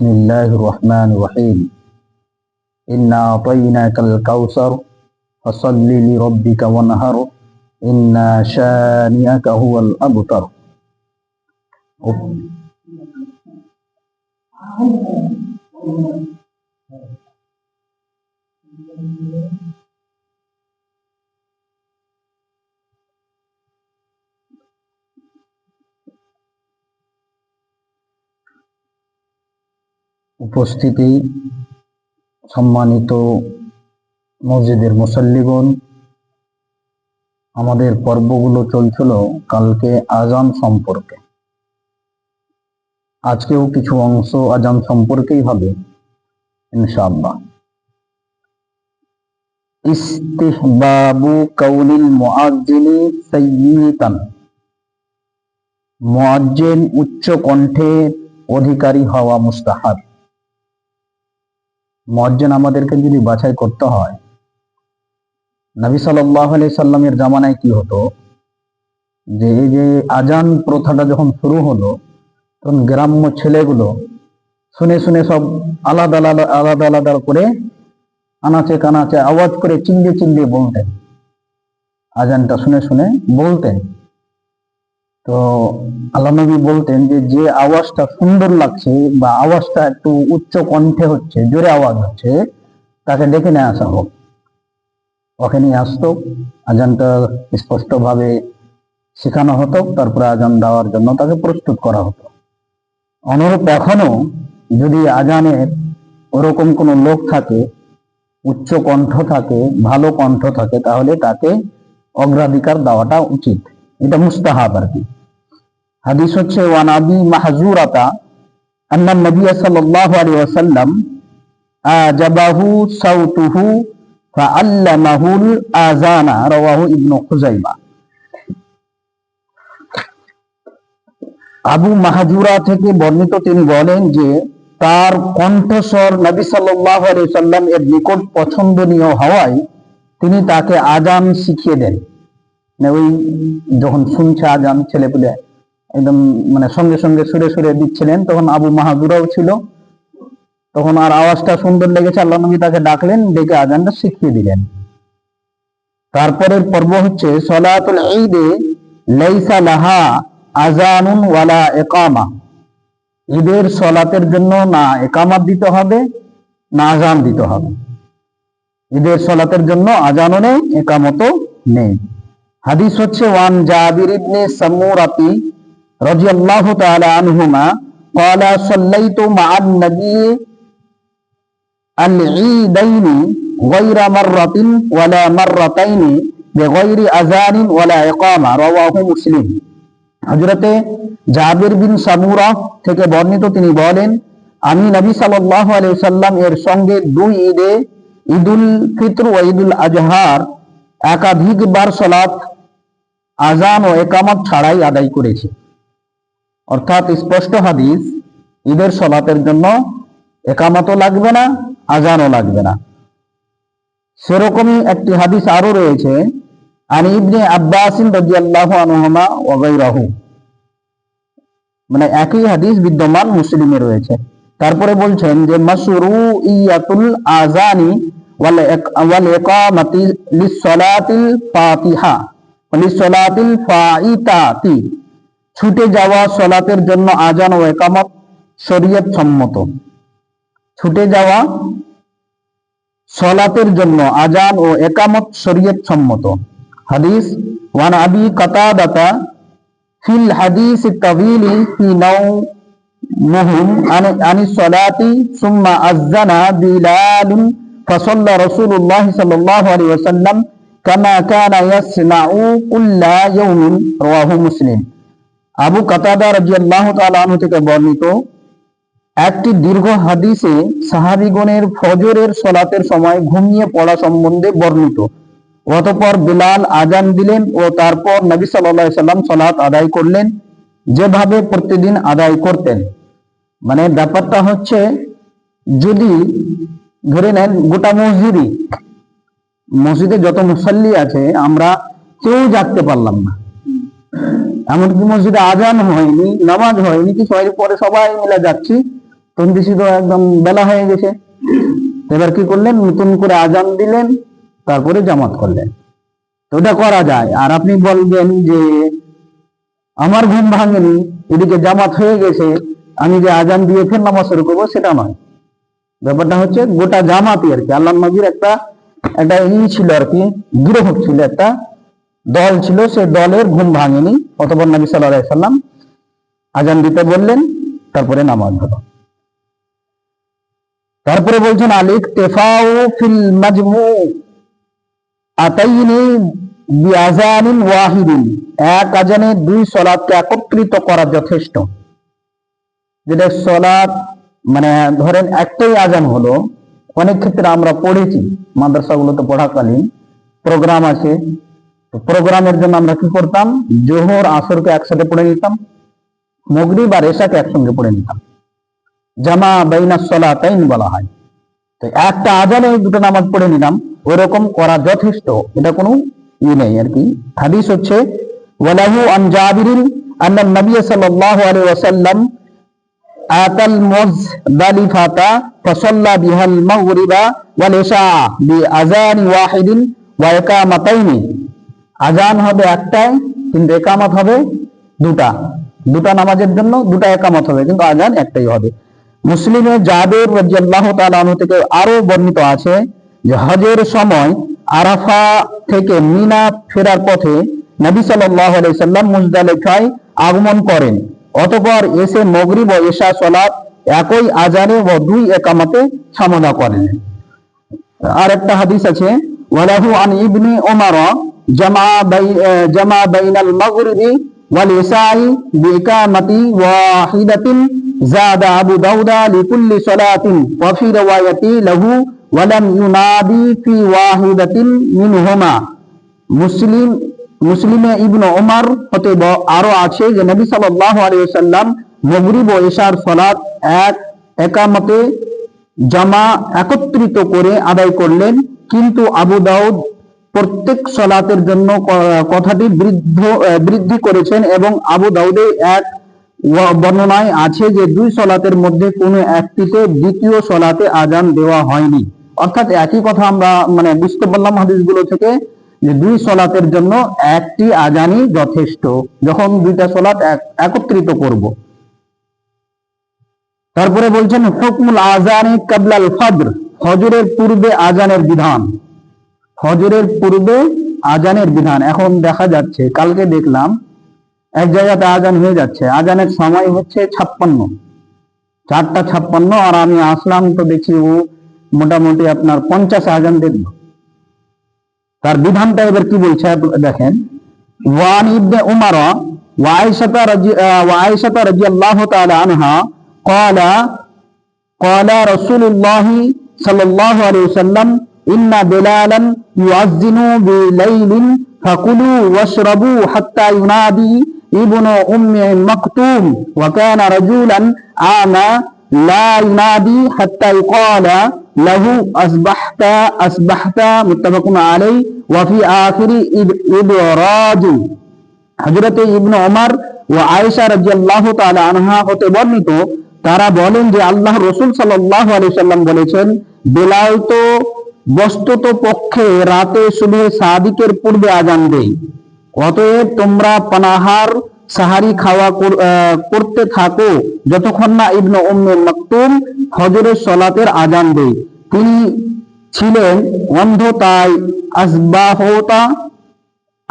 বিসমিল্লাহির রহমানির রহিম। ইন্না আতাইনাকাল কাউসার ফাসাল্লি লিরাব্বিকা ওয়ানহার ইন্না শানিআকা হুয়াল আবতার। উপস্থিতি, সম্মানিত মসজিদের মুসল্লিগণ, আমাদের পর্বগুলো চলছিল কালকে আজান সম্পর্কে। আজকেও কিছু অংশ আজান সম্পর্কেই হবে ইনশাআল্লাহ। ইস্তিহবাবু কাউনিল মুআজ্জিনি সাইয়িতান। মুআজ্জিন উচ্চ কণ্ঠে অধিকারী হওয়া মুস্তাহাব। মুয়াজ্জিন আমাদেরকে যদি বাছাই করতে হয়, নবী সাল্লাল্লাহু আলাইহি সাল্লামের জামানায় কি হতো, যে এই যে আজান প্রথাটা যখন শুরু হলো, তখন গ্রাম্য ছেলেগুলো শুনে শুনে সব আলাদা আলাদা আলাদা আলাদা করে আনাচে কানাচে আওয়াজ করে চিল্লিয়ে চিল্লিয়ে বলতেন, আজানটা শুনে শুনে বলতেন। তো আল্লাহ নবী বলতেন যে যে আওয়াজটা সুন্দর লাগছে বা আওয়াজটা একটু উচ্চ কণ্ঠে হচ্ছে, জোরে আওয়াজ হচ্ছে, তাকে ডেকে নিয়ে আসা হোক। ওকে নিয়ে আসতো, আজানটা স্পষ্ট ভাবে শেখানো হতো, তারপরে আজান দেওয়ার জন্য তাকে প্রস্তুত করা হতো। অনুরূপ এখনো যদি আজানের ওরকম কোনো লোক থাকে, উচ্চ কণ্ঠ থাকে, ভালো কণ্ঠ থাকে, তাহলে তাকে অগ্রাধিকার দেওয়াটা উচিত, এটা মুস্তাহাব আর কি। হাদিস হচ্ছে ওয়ান আবি মাহজুরাতা আন্না নবী সাল্লাল্লাহু আলাইহি ওয়াসাল্লাম আজাবাহু সাউতুহু ফাআল্লামাহুল আযানা, রাওয়াহু ইবনু খুযাইমা। আবু মাহজুরা থেকে বর্ণিত, তিনি বলেন যে তার কণ্ঠস্বর নবী সাল্লাল্লাহু আলাইহি ওয়াসাল্লাম এর নিকট পছন্দনীয় হওয়ায় তিনি তাকে আজান শিখিয়ে দেন। ওই যখন শুনছে আজান, ছেলেপুলে একদম সঙ্গে সঙ্গে সুরে সুরে দিচ্ছিলেন, তখন আবু মাহজুরাও ছিল, তখন আর আওয়াজটা সুন্দর লেগেছে, আল্লাহ নবী তাকে ডাকলেন, ডেকে আজানটা শিখিয়ে দিলেন। তারপরের পর্ব হচ্ছে সলাতুল ঈদে লাইসা লাহা আজানুন ওয়ালা ইকামা। ঈদের সলাতের জন্য না ইকামত দিতে হবে না আজান দিতে হবে। ঈদের সলাতের জন্য আজানও নেই, ইকামতও নেই। হাদিস হচ্ছে ওয়ান জাবির ইবনে সামুরাতি রাদিয়াল্লাহু তাআলা আনহুমা قال صليت مع النبي العيدين غير مرة ولا مرتين بغير أذان ولا إقامة رواه مسلم। হযরতে জাবির বিন সামুরা থেকে বর্ণিত, তিনি বলেন, আমি নবী সাল্লাল্লাহু আলাইহি ওয়াসাল্লাম এর সঙ্গে দুই ঈদে, ঈদুল ফিতর ও ঈদুল আজহার একাধিকবার সালাত আজান ও ইকামত ছাড়াই আদায় করেছি। অর্থাৎ স্পষ্ট হাদিস, ঈদের সালাতের জন্য ইকামতও লাগবে না, আজানও লাগবে না। সেরকমই একটি হাদিস আরো রয়েছে, আন ইবনে আব্বাস রাদিয়াল্লাহু আনহুমা ওয়া গায়রাহু, একই হাদিস বিদ্যমান মুসলিমে রয়েছে। তারপরে বলছেন যে মাশরুইয়াতুল আযানি ওয়াল ইকামাতি লিসসালাতিল ফাতিহা ওয়া লিসসালাতিল ফাইতাতি। ছুটে যাওয়া সালাতের জন্য আজান ও ইকামত শরীয়ত সম্মত। ছুটে যাওয়া সালাতের জন্য আজান ও ইকামত শরীয়ত সম্মত। হাদিস ওয়ান আবি কাতাদাতা ফিল হাদিস তাওয়িল ফি নাওমুহুম আনিস সালাতি সুম্মা আযানা বিলালুন ফাসাল্লা রাসূলুল্লাহ সাল্লাল্লাহু আলাইহি ওয়াসাল্লাম কামা কানা ইয়াসনাউ কুল্লা ইয়াউমিন, রাওয়াহু মুসলিম। আবু কাতাদা রাদিয়াল্লাহু তাআলা আনহু থেকে বর্ণিত একটি দীর্ঘ হাদিসে সাহাবীগণের ফজরের সালাতের সময় ঘুমিয়ে পড়া সম্বন্ধে বর্ণিত। অতঃপর বিলাল আজান দিলেন ও তারপর নবী সাল্লাল্লাহু আলাইহি সাল্লাম সালাত আদায় করলেন, যেভাবে প্রতিদিন আদায় করতেন। ব্যাপারটা হচ্ছে, যদি ধরে নেন গোটা মসজিদে যত মুসাল্লি আছে, আমরা কেউ জাগতে পারলাম না, এমনকি মসজিদে আজান হয়নি, নামাজ হয়নি, কিছু হয়নি, পরে সবাই মিলে যাচ্ছি, তখন দিছি তো একদম বেলা হয়ে গেছে, এবার কি করলেন, নতুন করে আজান দিলেন, তারপরে জামাত করলেন। তো ওটা করা যায়। আর আপনি বলবেন যে আমার ঘুম ভাঙেনি, এদিকে জামাত হয়ে গেছে, আমি যে আজান দিয়ে ফের নামাজ শুরু করবো, সেটা নয়। ব্যাপারটা হচ্ছে গোটা জামাতি আর কি, আল্লাহ নবীর একটা একটা ছিল আর কি, গিরহ ছিল, একটা দল ছিল, সেই দলের ঘুম ভাঙেনি, অতঃপর নবী সাল্লাল্লাহু আলাইহি সাল্লাম আজান দিতে বললেন, তারপরে নামাজ হলো। তারপরে বলছেন আল ইকতিফাউ ফিল মাজমু আতাইনি বিআযানিন ওয়াহিদিন, এক আজানে দুই সালাতকে একত্রিত করা যথেষ্ট। যেটা সালাত মানে ধরেন একটাই আজান হলো, অনেক ক্ষেত্রে আমরা পড়েছি মাদ্রাসাগুলোতে পড়াকালীন প্রোগ্রাম আছে, তো প্রোগ্রামের জন্য আমরা কি করতাম, জোহর আসরকে একসাথে পড়ে নিতাম, মাগরিব আর এশাকে একসঙ্গে পড়ে নিতাম, জামা বাইনাস সালাতাইন বলা হয়। তো একটা আজানে দুটো নামাজ পড়ে নিলাম, ওরকম করা যথেষ্ট, এটা কোনো নেই আর কি। হাদিস হচ্ছে ওয়ালাহু আন জাবিরিন আন্না নবী সাল্লাল্লাহু আলাইহি ওয়াসাল্লাম আতাল মুজদালিফাতা ফাসাল্লা বিহাল মাগরিবা ওয়াল ইশা বিআযান ওয়াহিদিন ওয়া ইকামাতাইনি। আজান হবে একটাই, কিন্তু ইকামত হবে দুটা, দুটা নামাজের জন্য দুটা ইকামত হবে, কিন্তু আজান একটাই হবে। মুসলিমে জাবের রাদিয়াল্লাহু তাআলা আনহু থেকে আরো বর্ণিত আছে যে হজের সময় আরাফা থেকে মিনা ফেরার পথে নবী সাল্লাল্লাহু আলাইহি সাল্লাম মুজদালিফায় আগমন করেন, অতঃপর এসে মাগরিব ও ইশা সালাত একই আজানে ও দুই ইকামতে সমাধা করেন। আর একটা হাদিস আছে ওয়ালাহু আন ইবনে ওমর জামা বাইনাল মাগরিবি ওয়াল ইশাই বিইকামাতি ওয়াহিদাতিন زاد أبو داود لكل صلاة وفي رواية له ولم ينادي في واحدة منهما। মুসলিমে ইবনে ওমর হতে আরো আছে যে নবী সাল্লাল্লাহু আলাইহি ওয়াসাল্লাম মাগরিব ও ইশার সালাত এক ইকামতে জামা একত্রিত করে আদায় করলেন, কিন্তু আবু দাউদ প্রত্যেক সালাতের জন্য কথাটি বৃদ্ধি করেছেন, এবং আবু দাউদে এক বর্ণনায় আছে যে দুই সালাতের মধ্যে কোনো একটিতে দ্বিতীয় সালাতে আজান দেওয়া হয়নি। অর্থাৎ একই কথা আমরা মানে বুঝতে পারলাম হাদিসগুলো থেকে, যে দুই সালাতের জন্য একটি আজানই যথেষ্ট, যখন দুইটা সালাত একত্রিত করব। তারপরে বলছেন হুকমুল আযানি ক্বাবলাল ফজর, ফজরের পূর্বে আজানের বিধান। ফজরের পূর্বে আজানের বিধান এখন দেখা যাচ্ছে, কালকে দেখলাম এক জায়গাতে আজান হয়ে যাচ্ছে, আজানের সময় হচ্ছে 56, 4:56, আর আমি আসলাম তো দেখছি ও মোটামুটি আপনার 50 আজান দেখল। তার বিধানটা এবার কি বলছে দেখেন, ওয়ান ইবনে উমর ওয়া আয়েশা রাদিয়াল্লাহু তাআলা আনহা ক্বালা রাসূলুল্লাহ সাল্লাল্লাহু আলাইহি ওয়াসাল্লাম ইন্না বিলালান ইউআযযিনু বিলাইলিন ফাকুলু ওয়াশরাবু হাত্তা ইউনাদি ইবনু উম্মি মাকতুম ওয়া কানা রাজুলান আমা লা ইউনাদি হাত্তা ইকালা লাহু আসবাহতা মুত্তাফাকুন আলাইহি ওয়া ফি আখিরি ইদরাজ। হযরত ইবনে ওমর ও আয়েশা রাদিয়াল্লাহু তাআলা আনহা হতে বর্ণিত, তারা বলেন যে আল্লাহর রাসূল সাল্লাল্লাহু আলাইহি সাল্লাম বলেছেন, বেলাল তো বস্তুত পক্ষে রাতে সুবহে সাদিকের পূর্বে আজান দেয়, অতএব তোমরা পানাহার সাহারি খাওয়া করতে থাকো যতক্ষণ না ইবনে উম্মে মাকতুম ফজরের সালাতের আজান দেয়। তিনি ছিলেন অন্ধ, তাই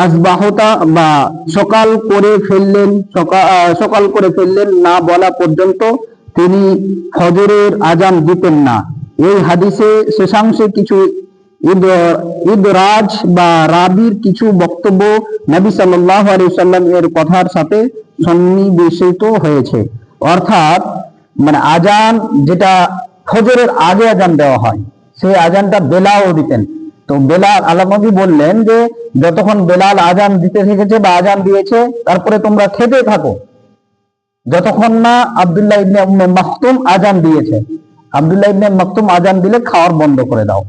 আসবাহতা বা সকাল করে ফেললেন না বলা পর্যন্ত তিনি ফজরের আজান দিতেন না। এই হাদিসে শেষাংশে কিছু ইদরাজ বা রাবির কিছু বক্তব্য নবী সাল্লাল্লাহু আলাইহি ওয়াসাল্লাম এর কথার সাথে সন্নিবেশিত হয়েছে। অর্থাৎ মানে আজান যেটা ফজরের আগে আজান দেওয়া হয়, সেই আজানটা বেলালও দিতেন। তো বেলাল, আল্লাহ নবী বললেন যে যতক্ষণ বেলাল আজান দিতে থেকেছে বা আজান দিয়েছে, তারপরে তোমরা খেতে থাকো যতক্ষণ না আব্দুল্লাহ ইবনে উম্মে মাকতুম আজান দিয়েছে। আব্দুল্লাহ ইবনে মাকতুম আজান দিলে খাওয়ার বন্ধ করে দাও।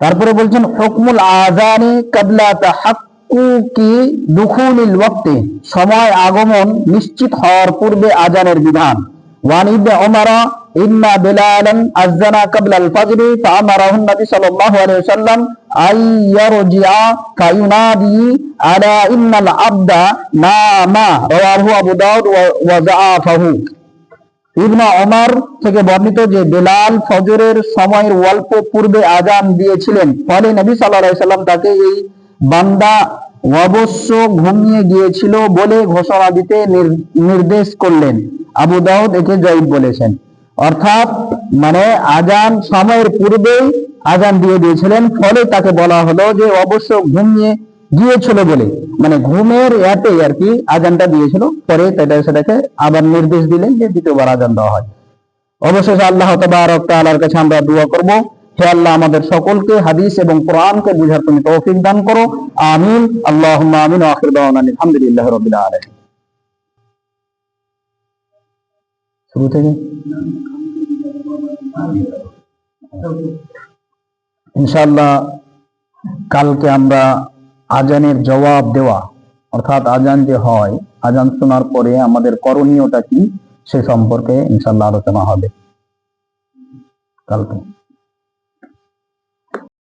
তারপরে বলছেন হুকমুল আযানি ক্বাবলা তাহাক্কুকি দুখুলিল ওয়াক্তি, সময় আগমন নিশ্চিত হওয়ার পূর্বে আজানের বিধান। وعن ابن عمر إن بلالا أذن قبل الفجر فأمره النبي صلى الله عليه وسلم أن يرجع فينادي على إن العبد نام رواه أبو داود وضعفه। ইবনে ওমর থেকে বর্ণিত যে বেলাল ফজরের সময়ের অল্প পূর্বে আজান দিয়েছিলেন, ফলে নবী সাল্লাল্লাহু আলাইহি সাল্লাম তাকে এই বান্দা অবশ্য ঘুমিয়ে গিয়েছিল বলে ঘোষণা দিতে নির্দেশ করলেন। আবু দাউদ একে জয়ীফ বলেছেন। অর্থাৎ মানে আজান সময়ের পূর্বেই আজান দিয়ে দিয়েছিলেন, ফলে তাকে বলা হলো যে অবশ্য ঘুমিয়ে গিয়েছিল বলে, মানে ঘুমের ইয়াতে আর কি আজানটা দিয়েছিল, পরে সেটাকে আবার নির্দেশ দিলেন যে দ্বিতীয়বার আজান দেওয়া হয়। অবশেষে আল্লাহ তাবারক তাআলার কাছে আমরা দোয়া করব, হে আল্লাহ আমাদের সকলকে হাদিস এবং কোরআনকে বুঝার তুমি তৌফিক দান করো, আমিন। আল্লাহুম্মা আমিন। ওয়া আখিরু দাওয়ানা আলহামদুলিল্লাহি রাব্বিল আলামিন। শুরু থেকে ইনশাআল্লাহ কালকে আমরা আজানের জবাব দেওয়া, অর্থাৎ আজান যে হয়, আজান শোনার পরে আমাদের করণীয়টা কি সে সম্পর্কে ইনশাআল্লাহ আলোচনা হবে কালকে।